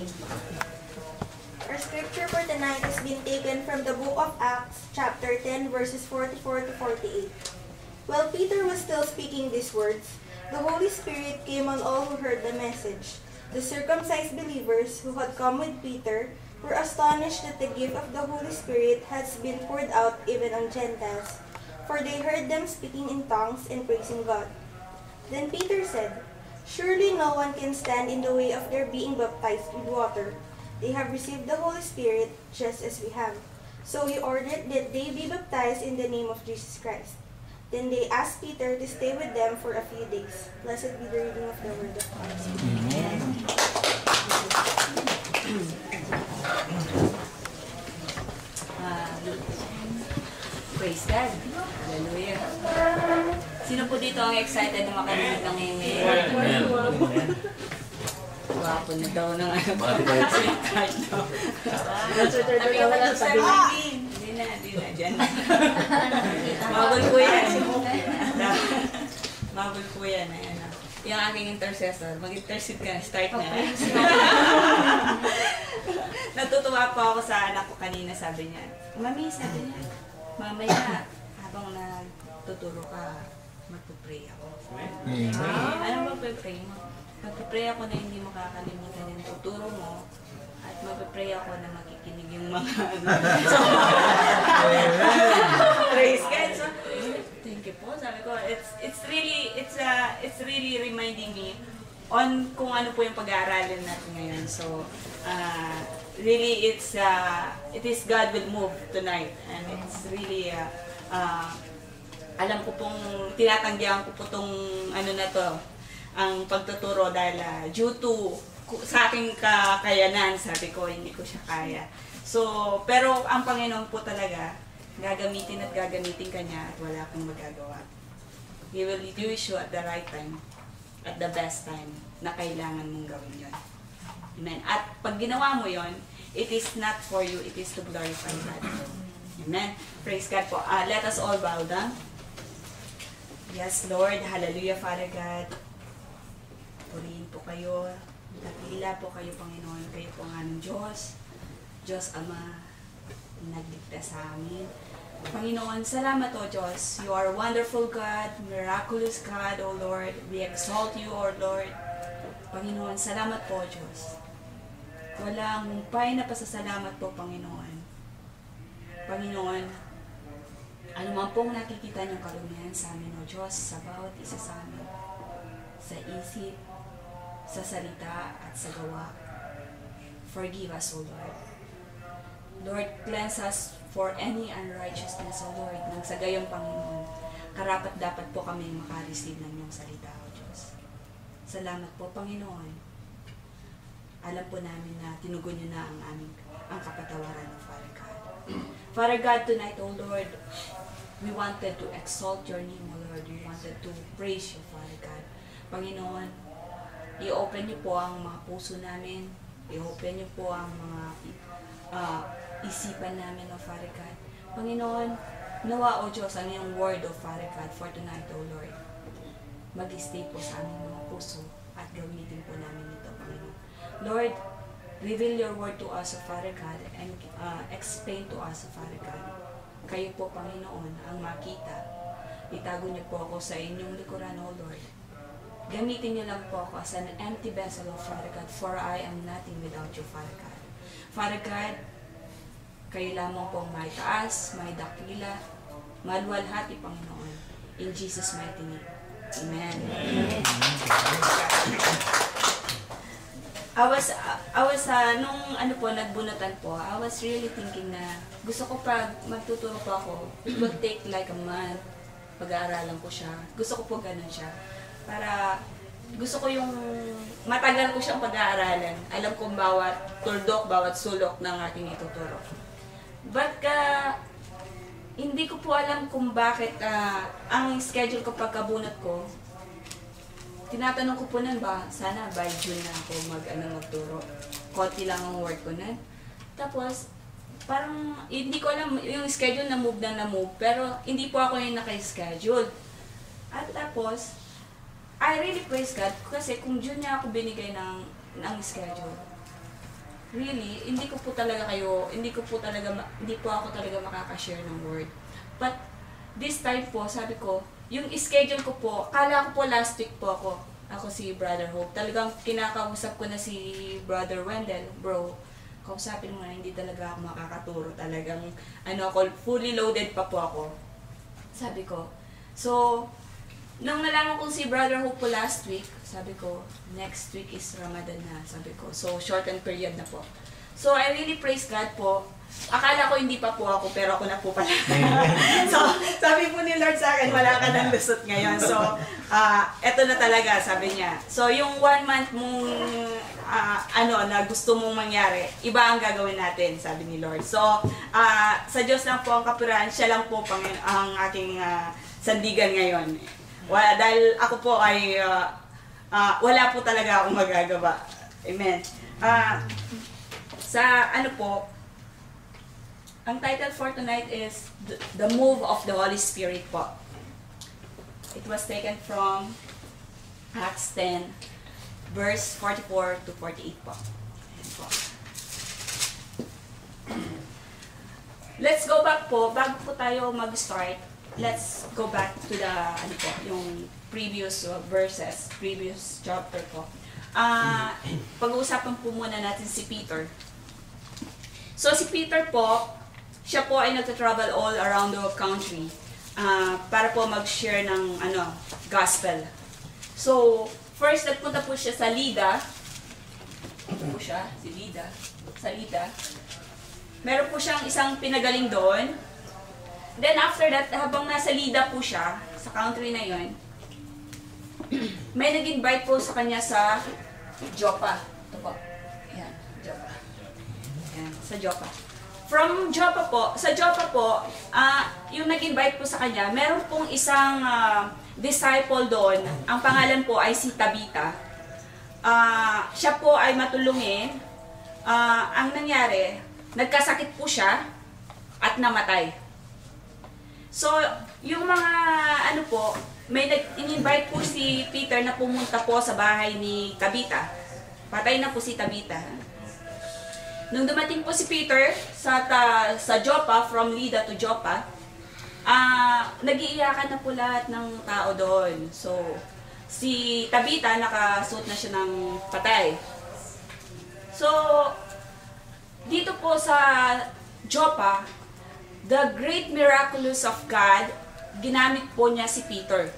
reading. Our scripture for tonight has been taken from the book of Acts, chapter 10, verses 44 to 48. While Peter was still speaking these words, the Holy Spirit came on all who heard the message. The circumcised believers who had come with Peter were astonished that the gift of the Holy Spirit has been poured out even on Gentiles, for they heard them speaking in tongues and praising God. Then Peter said, "Surely no one can stand in the way of their being baptized with water. They have received the Holy Spirit just as we have." So he ordered that they be baptized in the name of Jesus Christ. Then they asked Peter to stay with them for a few days. Blessed be the reading of the word of God. Amen. Praise God. Hallelujah. Sino po dito ang excited na makarinig ng ngayon? Wapo na daw ng ano. Hindi na, dyan. Mabul po yan. Mabul po yan. Yung aking intercessor, mag-intercede ka, start na. Natutuwa po ako sa anak ko kanina, sabi niya, "Mami," sabi niya, "mamaya, habang nagtuturo ka, magpupray ako." Ano magpupray mo? Magpupray ako na hindi makakalimutan yung tuturo mo, at magpupray ako na makikinig yung mga so, praise God. So, thank you po. Sabi ko, it's really reminding me on kung ano po yung pag-aaralan natin ngayon. So, really, it is God will move tonight, and it's really, alam ko pong, tinatanggihan ko po tong ano na to, ang pagtuturo dahil due to sa aking kakayanan, sabi ko, hindi ko siya kaya. So, pero ang Panginoon po talaga, gagamitin at gagamitin ka niya at wala kang magagawa. He will use you at the right time, at the best time, na kailangan mong gawin yun. Amen. At pag ginawa mo yon, it is not for you, it is to glorify God. Amen. Praise God po. Let us all bow down. Yes, Lord. Hallelujah, Father God. Purihin po kayo. Dakila po kayo, Panginoon. Kayo po ang aming Diyos. Diyos Ama, nagligtas sa amin. Panginoon, salamat o Diyos. You are wonderful God, miraculous God, O Lord. We exalt you, O Lord. Panginoon, salamat po, Diyos. Walang humpay na pasasalamat po, Panginoon. Panginoon, ano man pong nakikita niyong karumihan sa amin, O Diyos, sa bawat isa sa amin, sa isip, sa salita, at sa gawa. Forgive us, O Lord. Lord, cleanse us for any unrighteousness, O Lord, nang sa gayong Panginoon, karapat dapat po kami makareceive ng iyong salita, O Diyos. Salamat po, Panginoon. Alam po namin na tinugon niyo na ang kapatawaran ng Father God. Father God, tonight, O Lord, we wanted to exalt your name, O Lord. We wanted to praise you, Father God. Panginoon, i-open niyo po ang mga puso namin. I-open niyo po ang mga isipan namin, O Father God. Panginoon, nawa, O Diyos, ang iyong word, O Father God, for tonight, O Lord. Mag-stay po sa aming mga puso at gamitin po namin ito, Panginoon. Lord, reveal your word to us, O Father God, and explain to us, O Father God. Kayo po, Panginoon, ang makita. Itago niyo po ako sa inyong likuran, O Lord. Gamitin niyo lang po ako as an empty vessel, O Father God, for I am nothing without you, Father God. Father God, kayo lamang po ang may taas, may dakila, maluwalhati, Panginoon. In Jesus' mighty name. Amen. Nung ano po, nagbunutan po, I was really thinking na gusto ko pag magtuturo po ako, it will take like a month, pag-aaralan ko siya. Gusto ko po ganun siya. Para gusto ko yung matagal ko siyang pag-aaralan. Alam kong bawat tuldok, bawat sulok ng aking ituturo. But hindi ko po alam kung bakit ang schedule ko pagkabunot ko, tinatanong ko po nun ba, sana by June na ako magturo. Konti lang ang work ko nun. Tapos, parang hindi ko alam, yung schedule na move, pero hindi po ako yung naka-schedule. At tapos, I really praise God kasi kung June niya ako binigay ng schedule, really, hindi ko po ako talaga makaka-share ng word. But, this time po, sabi ko, yung schedule ko po, kala ko po last week po ako si Brother Hope. Talagang kinakausap ko na si Brother Wendell, bro, kausapin mo na, hindi talaga ako makakaturo. Talagang, fully loaded pa po ako. Sabi ko. So, nung nalaman ko si Brother Hope po last week, sabi ko, next week is Ramadan na, sabi ko. So, shortened period na po. So, I really praise God po. Akala ko hindi pa po ako, pero ako na po pala. So, sabi po ni Lord sa akin, wala ka nang lusot ngayon. So, eto na talaga, sabi niya. So, yung 1 month mong, na gusto mong mangyari, iba ang gagawin natin, sabi ni Lord. So, sa Diyos lang po ang kapurihan, siya lang po ang aking sandigan ngayon. Dahil ako po ay, wala po talaga akong magagawa. Amen. Ang title for tonight is The Move of the Holy Spirit po. It was taken from Acts 10, verse 44 to 48 po. Ayan po. Let's go back po, bago po tayo mag-start, let's go back to yung previous verses, previous chapter po. Pag-uusapan po muna natin si Peter. So si Peter po, siya po ay nagta-travel all around the country para po mag-share ng gospel. So, first nagpunta po siya sa Lydda. Ito po siya, si Lydda. Sa Lydda. Meron po siyang isang pinagaling doon. Then after that, habang nasa Lydda po siya, sa country na yon, may nag-invite po sa kanya sa Joppa. Ito po. Yan, Joppa. Yan, sa Joppa. From Joppa po, yung nag-invite po sa kanya, meron pong isang disciple doon, ang pangalan po ay si Tabitha. Siya po ay matulungin. Ang nangyari, nagkasakit po siya at namatay. So, yung mga may nag-invite po si Peter na pumunta po sa bahay ni Tabitha. Patay na po si Tabitha. Nung dumating po si Peter sa Joppa, from Lydda to Joppa, nag-iiyakan na po lahat ng tao doon. So, si Tabitha, nakasuot na siya ng patay. So, dito po sa Joppa, the great miraculous of God, ginamit po niya si Peter.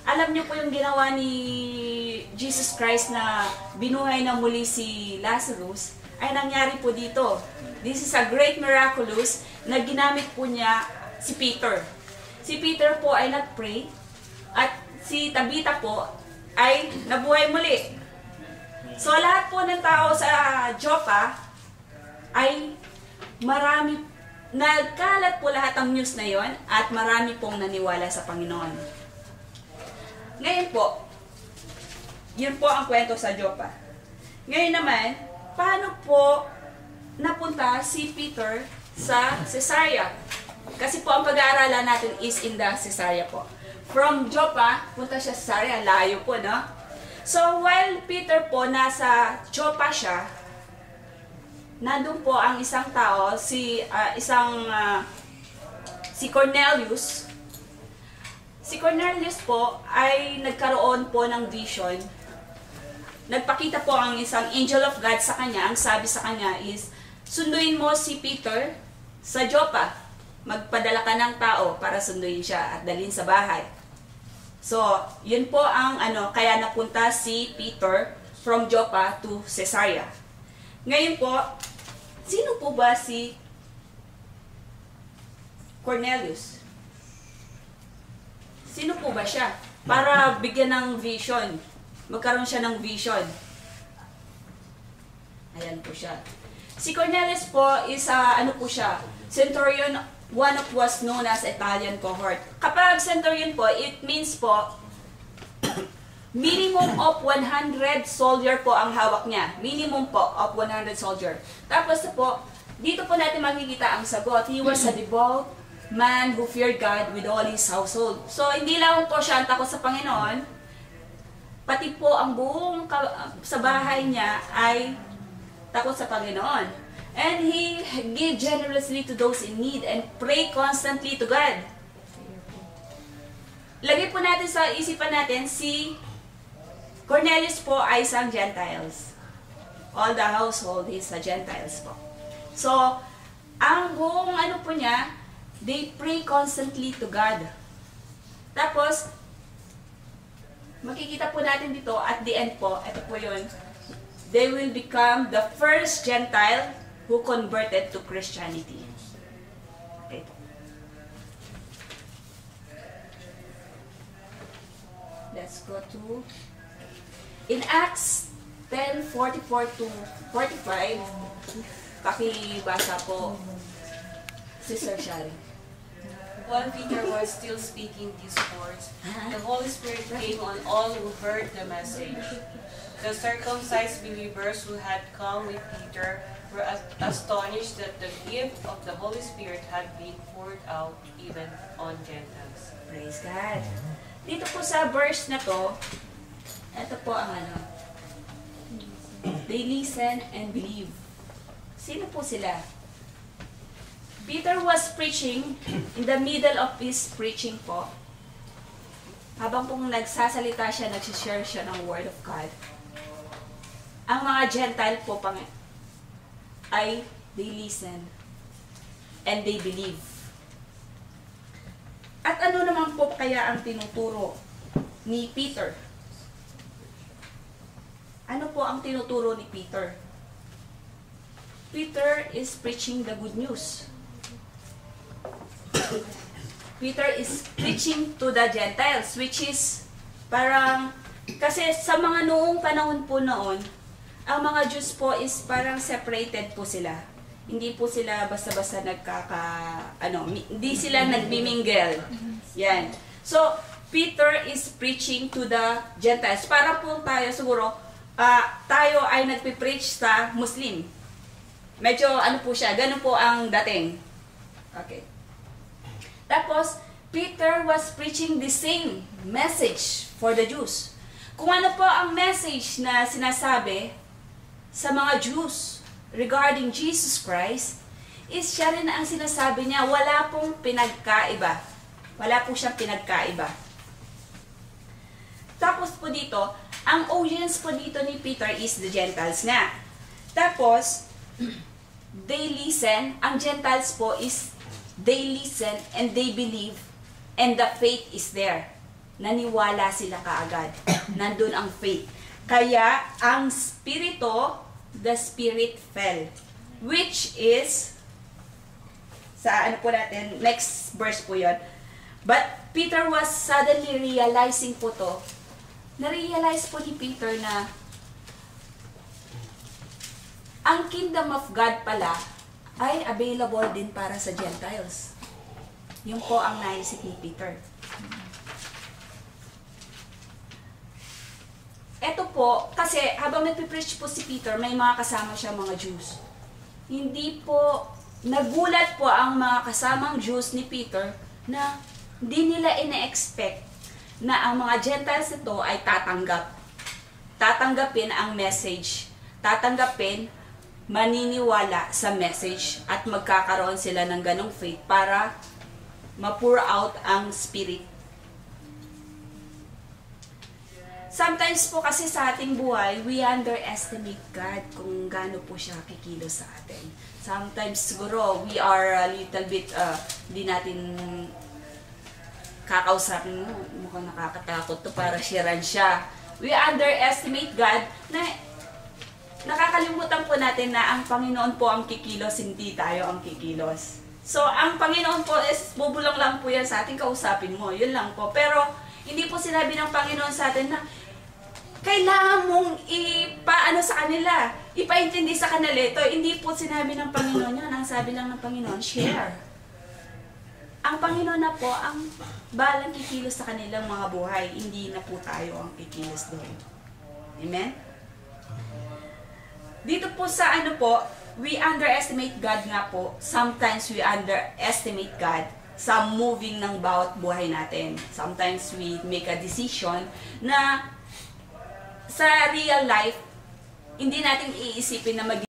Alam niyo po yung ginawa ni Jesus Christ na binuhay na muli si Lazarus, ay nangyari po dito. This is a great miraculous na ginamit po niya si Peter. Si Peter po ay nag-pray at si Tabitha po ay nabuhay muli. So lahat po ng tao sa Joppa ay nagkalat po lahat ang news na yon at marami pong naniwala sa Panginoon. Ngayon po, yun po ang kwento sa Joppa. Ngayon naman, paano po napunta si Peter sa Caesarea? Kasi po ang pag-aaralan natin is in the Caesarea po. From Joppa, punta siya sa Caesarea, layo po, no? So, while Peter po nasa Joppa siya, nandun po ang isang tao, si Cornelius. Si Cornelius po ay nagkaroon po ng vision. Nagpakita po ang isang angel of God sa kanya. Ang sabi sa kanya is, sunduin mo si Peter sa Joppa. Magpadala ka ng tao para sunduin siya at dalhin sa bahay. So, yun po ang kaya napunta si Peter from Joppa to Caesarea. Ngayon po, sino po ba si Cornelius? Sino po ba siya? Para bigyan ng vision. Magkaroon siya ng vision. Ayan po siya. Si Cornelius po is, po siya? Centurion, one of was known as Italian cohort. Kapag centurion po, it means po, minimum of 100 soldier po ang hawak niya. Minimum po of 100 soldier. Tapos po, dito po natin makikita ang sagot. He was a devout man who feared God with all his household. So, hindi lang po siya ang takot sa Panginoon, pati po ang buong sa bahay niya ay takot sa Panginoon. And he gave generously to those in need and pray constantly to God. Lagay po natin sa isipan natin, si Cornelius po ay isang Gentiles. All the household is a Gentiles po. So, ang buong ano po niya, they pray constantly to God. Tapos, makikita po natin dito, at the end po, ito po yun, they will become the first Gentile who converted to Christianity. Okay. Let's go to, in Acts 10:44 to 45, pakibasa po, Sister Shari. While Peter was still speaking these words, the Holy Spirit came on all who heard the message. The circumcised believers who had come with Peter were astonished that the gift of the Holy Spirit had been poured out even on Gentiles. Praise God. Dito po sa verse na to, ito po ang ano, they listen and believe. Sino po sila? Peter was preaching, in the middle of his preaching po, habang pong nagsasalita siya, nagsishare siya ng Word of God, ang mga Gentile po ay they listen and they believe. At ano naman po kaya ang tinuturo ni Peter? Ano po ang tinuturo ni Peter? Peter is preaching the good news. Peter is preaching to the Gentiles, which is parang, kasi sa mga noong panahon po noon, ang mga Jews po is parang separated po sila. Hindi po sila basta-basta hindi sila nagmimingle. Yan. So, Peter is preaching to the Gentiles. Para po tayo siguro, tayo ay nagpipreach sa Muslim. Medyo po siya, ganun po ang dating. Okay. Tapos, Peter was preaching the same message for the Jews. Kung ano po ang message na sinasabi sa mga Jews regarding Jesus Christ, is siya rin ang sinasabi niya, wala pong pinagkaiba. Wala po siyang pinagkaiba. Tapos po dito, ang audience po dito ni Peter is the Gentiles nga. Tapos, they listen, ang Gentiles po is they listen and they believe and the faith is there. Naniwala sila kaagad. Nandun ang faith. Kaya, ang Spirito, the Spirit fell. Which is, sa ano po natin, next verse po yun. But Peter was suddenly realizing po to, na-realize po ni Peter na ang kingdom of God pala ay available din para sa Gentiles. Yun po ang naisip ni Peter. Ito po, kasi habang nagpipreach po si Peter, may mga kasama siya mga Jews. Hindi po, nagulat po ang mga kasamang Jews ni Peter na hindi nila ina-expect na ang mga Gentiles ito ay tatanggapin ang message, tatanggapin, maniniwala sa message at magkakaroon sila ng ganong faith para ma-pour out ang Spirit. Sometimes po kasi sa ating buhay, we underestimate God kung gaano po siya kikilos sa atin. Sometimes siguro, we are a little bit, di natin kakausapin mo, mukhang nakakatakot to para sharean siya. We underestimate God na nakakalimutan po natin na ang Panginoon po ang kikilos, hindi tayo ang kikilos. So, ang Panginoon po is bubulong lang po yan sa ating kausapin mo. Yun lang po. Pero, hindi po sinabi ng Panginoon sa atin na kailangan mong ipaano sa kanila, ipaintindi sa kanila ito. Hindi po sinabi ng Panginoon yan. Ang sabi lang ng Panginoon, share. Ang Panginoon na po ang balang kikilos sa kanilang mga buhay. Hindi na po tayo ang kikilos doon. Amen? Dito po sa ano po, we underestimate God nga po. Sometimes we underestimate God sa moving ng bawat buhay natin. Sometimes we make a decision na sa real life, hindi natin iisipin na